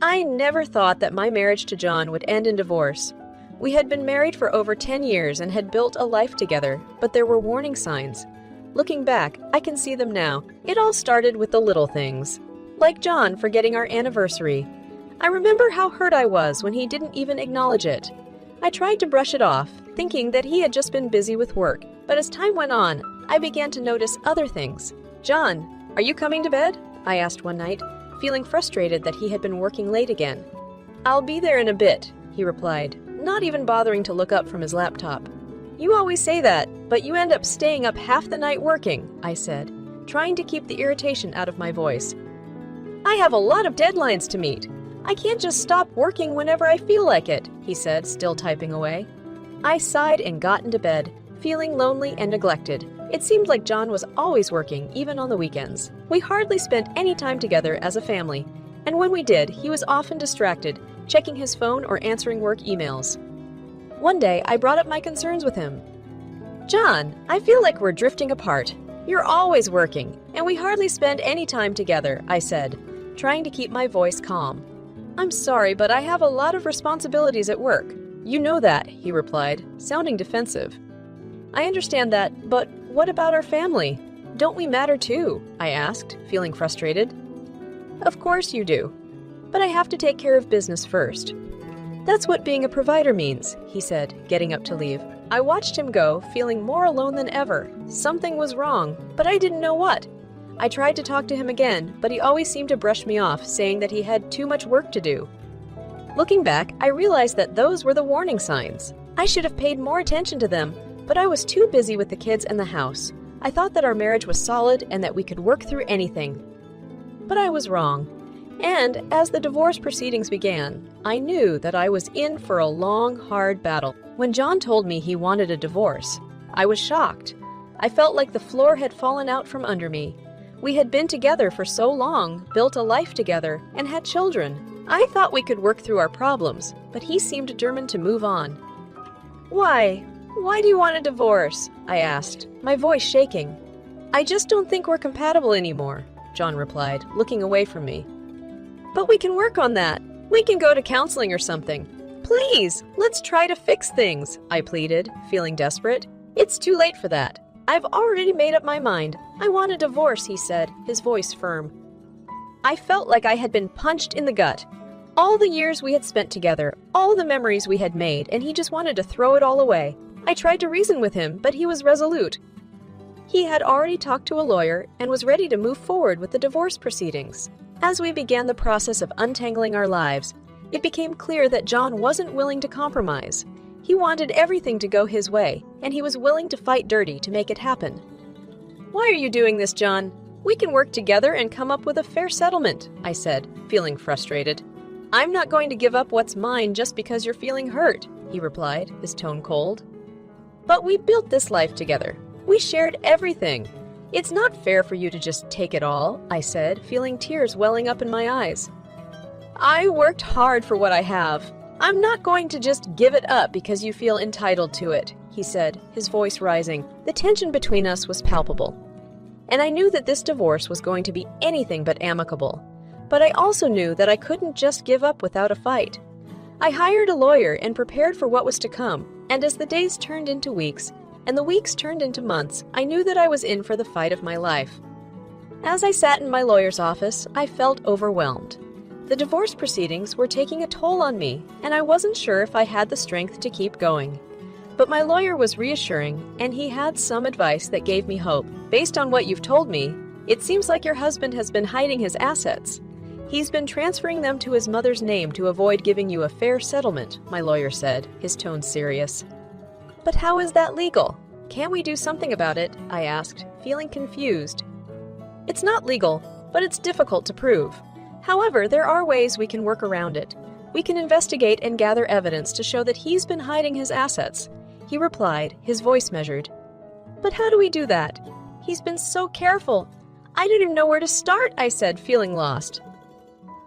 I never thought that my marriage to John would end in divorce. We had been married for over 10 years and had built a life together, but there were warning signs. Looking back, I can see them now. It all started with the little things. Like John forgetting our anniversary. I remember how hurt I was when he didn't even acknowledge it. I tried to brush it off, thinking that he had just been busy with work, but as time went on, I began to notice other things. "John, are you coming to bed?" I asked one night, feeling frustrated that he had been working late again. "I'll be there in a bit," he replied, not even bothering to look up from his laptop. "You always say that, but you end up staying up half the night working," I said, trying to keep the irritation out of my voice. "I have a lot of deadlines to meet. I can't just stop working whenever I feel like it," he said, still typing away. I sighed and got into bed, feeling lonely and neglected. It seemed like John was always working, even on the weekends. We hardly spent any time together as a family, and when we did, he was often distracted, checking his phone or answering work emails. One day, I brought up my concerns with him. "John, I feel like we're drifting apart. You're always working, and we hardly spend any time together," I said, trying to keep my voice calm. "I'm sorry, but I have a lot of responsibilities at work." "You know that," he replied, sounding defensive. "I understand that, but what about our family? Don't we matter too?" I asked, feeling frustrated. "Of course you do, but I have to take care of business first." "That's what being a provider means," he said, getting up to leave. I watched him go, feeling more alone than ever. Something was wrong, but I didn't know what. I tried to talk to him again, but he always seemed to brush me off, saying that he had too much work to do. Looking back, I realized that those were the warning signs. I should have paid more attention to them, but I was too busy with the kids and the house. I thought that our marriage was solid and that we could work through anything. But I was wrong. And as the divorce proceedings began, I knew that I was in for a long, hard battle. When John told me he wanted a divorce, I was shocked. I felt like the floor had fallen out from under me. We had been together for so long, built a life together, and had children. I thought we could work through our problems, but he seemed determined to move on. "Why? Why do you want a divorce?" I asked, my voice shaking. "I just don't think we're compatible anymore," John replied, looking away from me. "But we can work on that. We can go to counseling or something. Please, let's try to fix things," I pleaded, feeling desperate. "It's too late for that. I've already made up my mind. I want a divorce," he said, his voice firm. I felt like I had been punched in the gut. All the years we had spent together, all the memories we had made, and he just wanted to throw it all away. I tried to reason with him, but he was resolute. He had already talked to a lawyer and was ready to move forward with the divorce proceedings. As we began the process of untangling our lives, it became clear that John wasn't willing to compromise. He wanted everything to go his way, and he was willing to fight dirty to make it happen. "Why are you doing this, John? We can work together and come up with a fair settlement," I said, feeling frustrated. "I'm not going to give up what's mine just because you're feeling hurt," he replied, his tone cold. "But we built this life together. We shared everything. It's not fair for you to just take it all," I said, feeling tears welling up in my eyes. "I worked hard for what I have. I'm not going to just give it up because you feel entitled to it," he said, his voice rising. The tension between us was palpable. And I knew that this divorce was going to be anything but amicable. But I also knew that I couldn't just give up without a fight. I hired a lawyer and prepared for what was to come, and as the days turned into weeks, and the weeks turned into months, I knew that I was in for the fight of my life. As I sat in my lawyer's office, I felt overwhelmed. The divorce proceedings were taking a toll on me, and I wasn't sure if I had the strength to keep going. But my lawyer was reassuring, and he had some advice that gave me hope. "Based on what you've told me, it seems like your husband has been hiding his assets. He's been transferring them to his mother's name to avoid giving you a fair settlement," my lawyer said, his tone serious. "But how is that legal? Can't we do something about it?" I asked, feeling confused. "It's not legal, but it's difficult to prove. However, there are ways we can work around it. We can investigate and gather evidence to show that he's been hiding his assets," he replied, his voice measured. "But how do we do that? He's been so careful. I don't even know where to start," I said, feeling lost.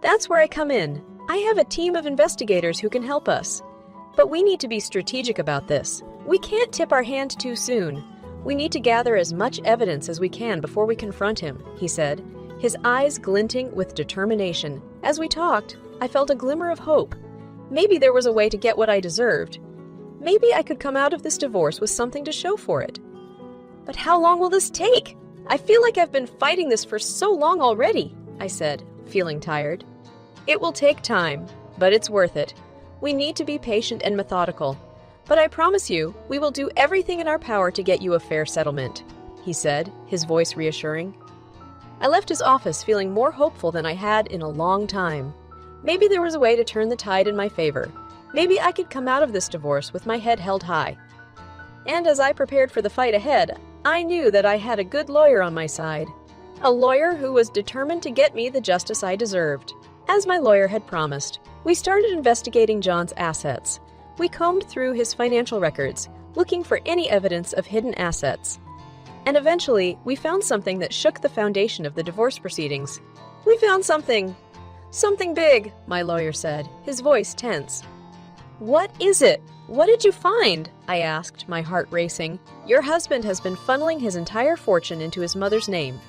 "That's where I come in. I have a team of investigators who can help us. But we need to be strategic about this. We can't tip our hand too soon. We need to gather as much evidence as we can before we confront him," he said, his eyes glinting with determination. As we talked, I felt a glimmer of hope. Maybe there was a way to get what I deserved. Maybe I could come out of this divorce with something to show for it. But how long will this take? I feel like I've been fighting this for so long already, I said, feeling tired. It will take time, but it's worth it. We need to be patient and methodical. But I promise you, we will do everything in our power to get you a fair settlement, he said, his voice reassuring. I left his office feeling more hopeful than I had in a long time. Maybe there was a way to turn the tide in my favor. Maybe I could come out of this divorce with my head held high. And as I prepared for the fight ahead, I knew that I had a good lawyer on my side. A lawyer who was determined to get me the justice I deserved. As my lawyer had promised, we started investigating John's assets. We combed through his financial records, looking for any evidence of hidden assets. And eventually, we found something that shook the foundation of the divorce proceedings. We found something. Something big, my lawyer said, his voice tense. What is it? What did you find? I asked, my heart racing. Your husband has been funneling his entire fortune into his mother's name.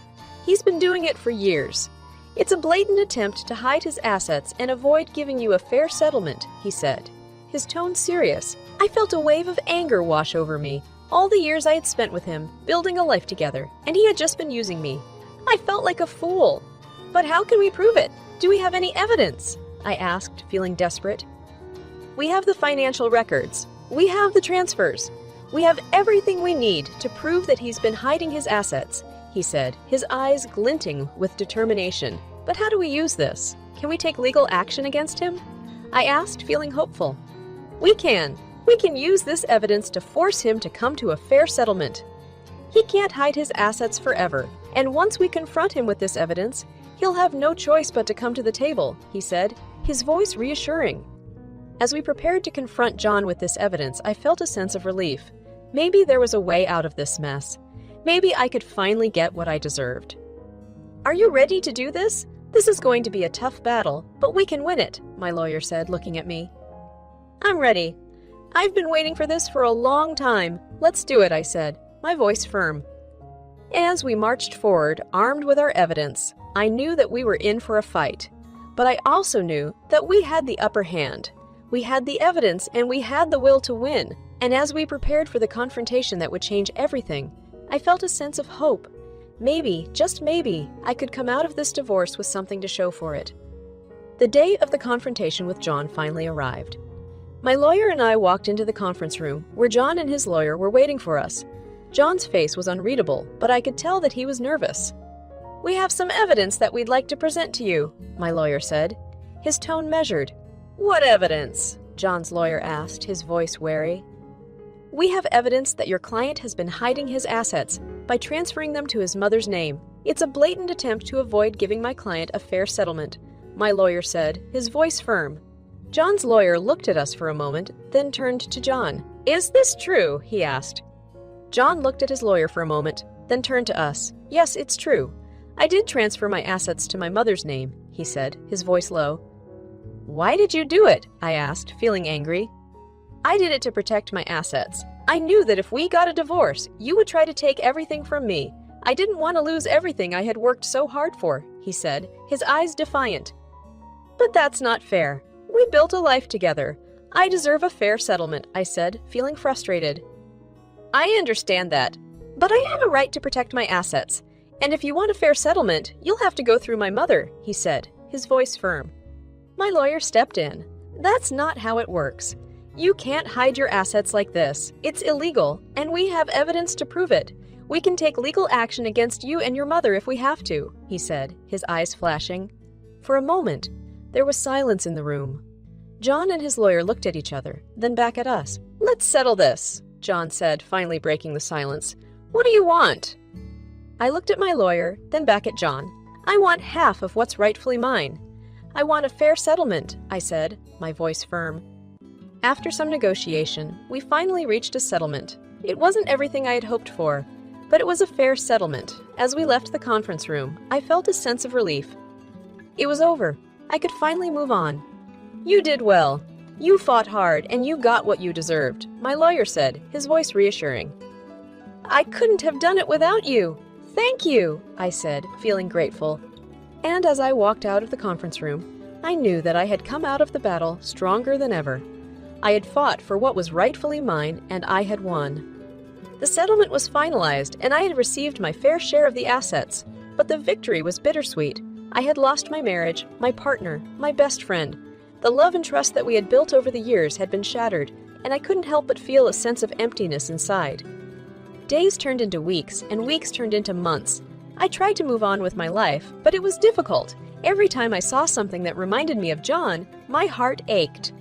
He's been doing it for years. It's a blatant attempt to hide his assets and avoid giving you a fair settlement, he said, his tone serious. I felt a wave of anger wash over me. All the years I had spent with him, building a life together, and he had just been using me. I felt like a fool. But how can we prove it? Do we have any evidence? I asked, feeling desperate. We have the financial records. We have the transfers. We have everything we need to prove that he's been hiding his assets, he said, his eyes glinting with determination. But how do we use this? Can we take legal action against him? I asked, feeling hopeful. We can. We can use this evidence to force him to come to a fair settlement. He can't hide his assets forever, and once we confront him with this evidence, he'll have no choice but to come to the table, he said, his voice reassuring. As we prepared to confront John with this evidence, I felt a sense of relief. Maybe there was a way out of this mess. Maybe I could finally get what I deserved. Are you ready to do this? This is going to be a tough battle, but we can win it, my lawyer said, looking at me. I'm ready. I've been waiting for this for a long time. Let's do it, I said, my voice firm. As we marched forward, armed with our evidence, I knew that we were in for a fight. But I also knew that we had the upper hand. We had the evidence and we had the will to win. And as we prepared for the confrontation that would change everything, I felt a sense of hope. Maybe, just maybe, I could come out of this divorce with something to show for it. The day of the confrontation with John finally arrived. My lawyer and I walked into the conference room where John and his lawyer were waiting for us. John's face was unreadable, but I could tell that he was nervous. We have some evidence that we'd like to present to you, my lawyer said, his tone measured. What evidence? John's lawyer asked, his voice wary. We have evidence that your client has been hiding his assets by transferring them to his mother's name. It's a blatant attempt to avoid giving my client a fair settlement, my lawyer said, his voice firm. John's lawyer looked at us for a moment, then turned to John. Is this true? He asked. John looked at his lawyer for a moment, then turned to us. Yes, it's true. I did transfer my assets to my mother's name, he said, his voice low. Why did you do it? I asked, feeling angry. I did it to protect my assets. I knew that if we got a divorce, you would try to take everything from me. I didn't want to lose everything I had worked so hard for, he said, his eyes defiant. But that's not fair. We built a life together. I deserve a fair settlement, I said, feeling frustrated. I understand that, but I have a right to protect my assets. And if you want a fair settlement, you'll have to go through my mother, he said, his voice firm. My lawyer stepped in. That's not how it works. You can't hide your assets like this. It's illegal, and we have evidence to prove it. We can take legal action against you and your mother if we have to, he said, his eyes flashing. For a moment, there was silence in the room. John and his lawyer looked at each other, then back at us. Let's settle this, John said, finally breaking the silence. What do you want? I looked at my lawyer, then back at John. I want half of what's rightfully mine. I want a fair settlement, I said, my voice firm. After some negotiation, we finally reached a settlement. It wasn't everything I had hoped for, but it was a fair settlement. As we left the conference room, I felt a sense of relief. It was over. I could finally move on. You did well. You fought hard, and you got what you deserved, my lawyer said, his voice reassuring. I couldn't have done it without you. Thank you, I said, feeling grateful. And as I walked out of the conference room, I knew that I had come out of the battle stronger than ever. I had fought for what was rightfully mine, and I had won. The settlement was finalized, and I had received my fair share of the assets, but the victory was bittersweet. I had lost my marriage, my partner, my best friend. The love and trust that we had built over the years had been shattered, and I couldn't help but feel a sense of emptiness inside. Days turned into weeks, and weeks turned into months. I tried to move on with my life, but it was difficult. Every time I saw something that reminded me of John, my heart ached.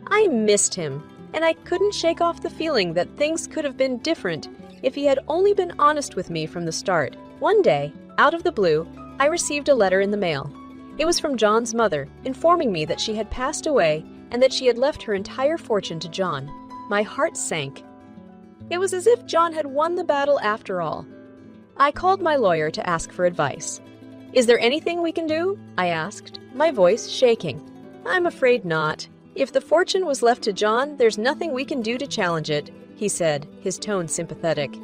I missed him, and I couldn't shake off the feeling that things could have been different if he had only been honest with me from the start. One day, out of the blue, I received a letter in the mail. It was from John's mother, informing me that she had passed away and that she had left her entire fortune to John. My heart sank. It was as if John had won the battle after all. I called my lawyer to ask for advice. "Is there anything we can do?" I asked, my voice shaking. "I'm afraid not. If the fortune was left to John, there's nothing we can do to challenge it," he said, his tone sympathetic.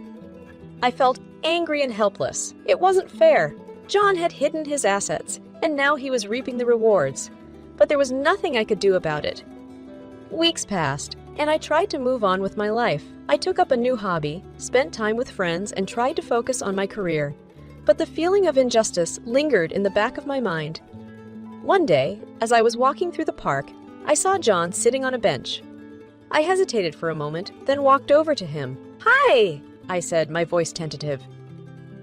I felt angry and helpless. It wasn't fair. John had hidden his assets, and now he was reaping the rewards. But there was nothing I could do about it. Weeks passed, and I tried to move on with my life. I took up a new hobby, spent time with friends, and tried to focus on my career. But the feeling of injustice lingered in the back of my mind. One day, as I was walking through the park, I saw John sitting on a bench. I hesitated for a moment, then walked over to him. "Hi," I said, my voice tentative.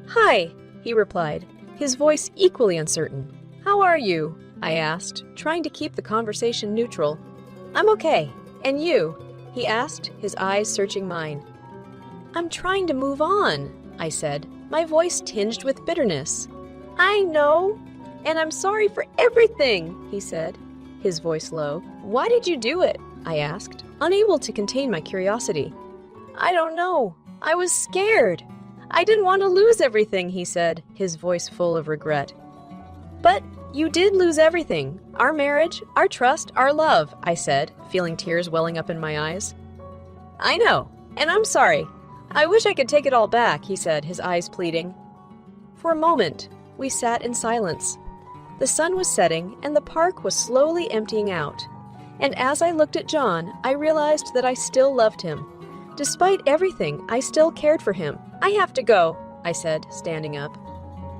"Hi," he replied, his voice equally uncertain. "How are you?" I asked, trying to keep the conversation neutral. "I'm okay. And you?" he asked, his eyes searching mine. "I'm trying to move on," I said, my voice tinged with bitterness. "I know, and I'm sorry for everything," he said, his voice low. "Why did you do it?" I asked, unable to contain my curiosity. "I don't know. I was scared. I didn't want to lose everything," he said, his voice full of regret. "But you did lose everything. Our marriage, our trust, our love," I said, feeling tears welling up in my eyes. "I know, and I'm sorry. I wish I could take it all back," he said, his eyes pleading. For a moment, we sat in silence. The sun was setting, and the park was slowly emptying out. And as I looked at John, I realized that I still loved him. Despite everything, I still cared for him. "I have to go," I said, standing up.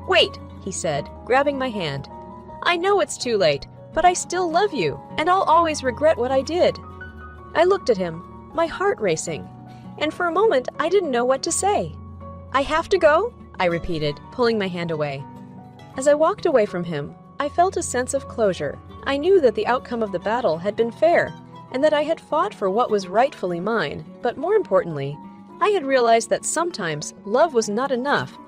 "Wait," he said, grabbing my hand. "I know it's too late, but I still love you, and I'll always regret what I did." I looked at him, my heart racing, and for a moment I didn't know what to say. "I have to go?" I repeated, pulling my hand away. As I walked away from him, I felt a sense of closure. I knew that the outcome of the battle had been fair, and that I had fought for what was rightfully mine, but more importantly, I had realized that sometimes love was not enough,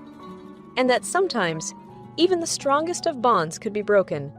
and that sometimes even the strongest of bonds could be broken